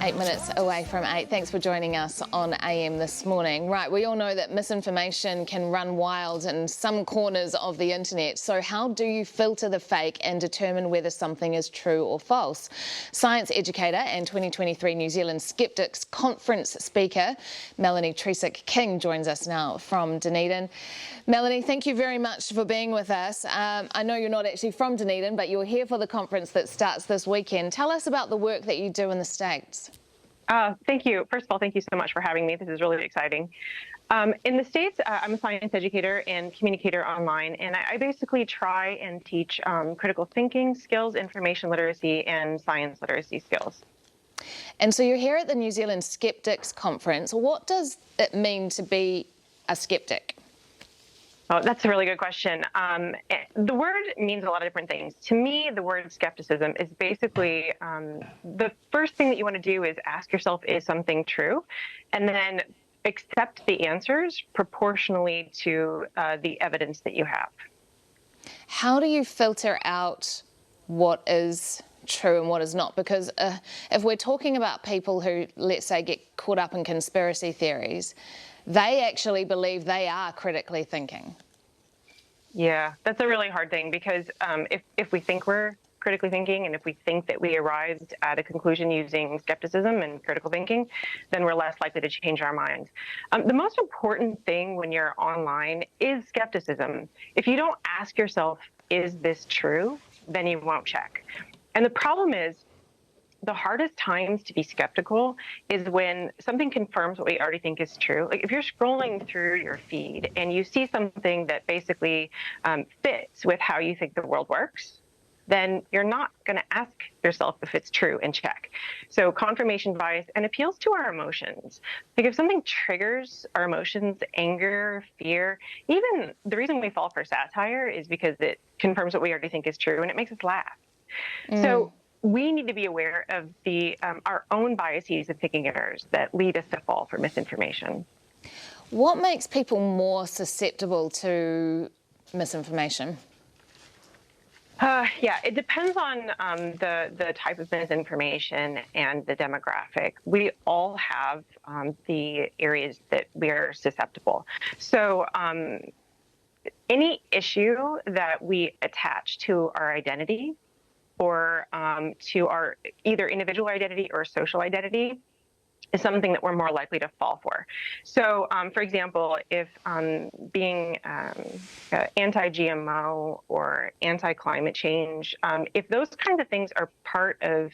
8 minutes away from 8. Thanks for joining us on AM this morning. Right, we all know that misinformation can run wild in some corners of the internet. So how do you filter the fake and determine whether something is true or false? Science educator and 2023 New Zealand Skeptics Conference speaker, Melanie Trecek-King, joins us now from Dunedin. Melanie, thank you very much for being with us. I know you're not actually from Dunedin, but you're here for the conference that starts this weekend. Tell us about the work that you do in the States. Thank you. First of all, thank you so much for having me. This is really exciting. In the States, I'm a science educator and communicator online, and I basically try and teach critical thinking skills, information literacy, and science literacy skills. And so you're here at the New Zealand Skeptics Conference. What does it mean to be a skeptic? Oh, that's a really good question. The word means a lot of different things. To me, the word skepticism is basically the first thing that you want to do is ask yourself, is something true? And then accept the answers proportionally to the evidence that you have. How do you filter out what is true and what is not? Because if we're talking about people who, let's say, get caught up in conspiracy theories, they actually believe they are critically thinking. Yeah, that's a really hard thing because if we think we're critically thinking and if we think that we arrived at a conclusion using skepticism and critical thinking, then we're less likely to change our minds. The most important thing when you're online is skepticism. If you don't ask yourself, is this true? Then you won't check. And the problem is, the hardest times to be skeptical is when something confirms what we already think is true. Like if you're scrolling through your feed and you see something that basically fits with how you think the world works, then you're not going to ask yourself if it's true and check. So confirmation bias and appeals to our emotions. Like if something triggers our emotions, anger, fear, even the reason we fall for satire is because it confirms what we already think is true and it makes us laugh. So we need to be aware of our own biases and thinking errors that lead us to fall for misinformation. What makes people more susceptible to misinformation? Yeah, it depends on the type of misinformation and the demographic. We all have the areas that we're susceptible. So any issue that we attach to our identity or to our either individual identity or social identity is something that we're more likely to fall for. So, for example, if being anti-GMO or anti-climate change, if those kinds of things are part of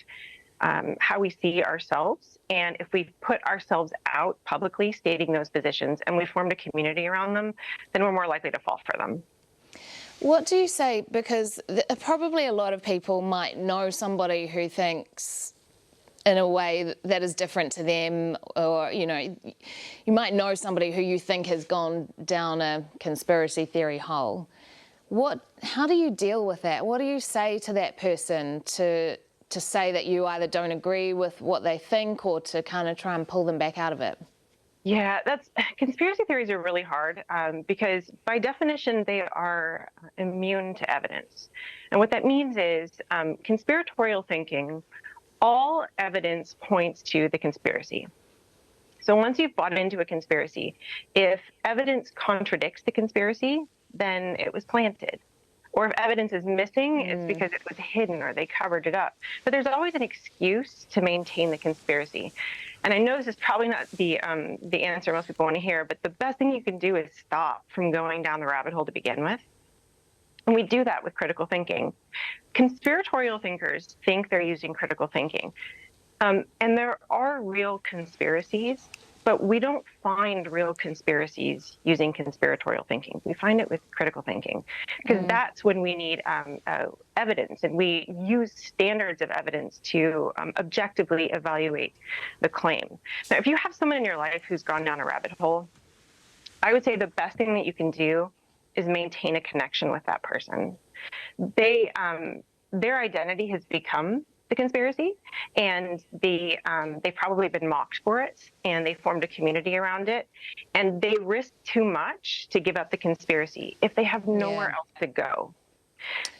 how we see ourselves, and if we put ourselves out publicly stating those positions and we formed a community around them, then we're more likely to fall for them. What do you say? Because probably a lot of people might know somebody who thinks in a way that is different to them, or, you know, you might know somebody who you think has gone down a conspiracy theory hole. How do you deal with that? What do you say to that person to say that you either don't agree with what they think or to kind of try and pull them back out of it? Yeah, conspiracy theories are really hard because by definition, they are immune to evidence. And what that means is conspiratorial thinking, all evidence points to the conspiracy. So once you've bought into a conspiracy, if evidence contradicts the conspiracy, then it was planted. Or if evidence is missing, it's because it was hidden or they covered it up. But there's always an excuse to maintain the conspiracy. And I know this is probably not the answer most people want to hear, but the best thing you can do is stop from going down the rabbit hole to begin with. And we do that with critical thinking. Conspiratorial thinkers think they're using critical thinking. And there are real conspiracies, but we don't find real conspiracies using conspiratorial thinking. We find it with critical thinking, because that's when we need evidence, and we use standards of evidence to objectively evaluate the claim. Now, if you have someone in your life who's gone down a rabbit hole, I would say the best thing that you can do is maintain a connection with that person. Their identity has become the conspiracy, and they've probably been mocked for it, and they formed a community around it, and they risk too much to give up the conspiracy if they have nowhere else to go.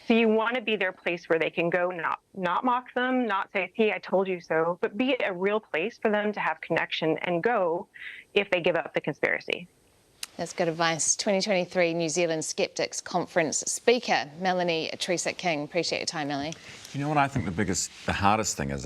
So you want to be their place where they can go, not mock them, not say, "See, I told you so," but be a real place for them to have connection and go if they give up the conspiracy. That's good advice. 2023 New Zealand Skeptics Conference speaker, Melanie Trecek-King. Appreciate your time, Melanie. You know what I think the hardest thing is?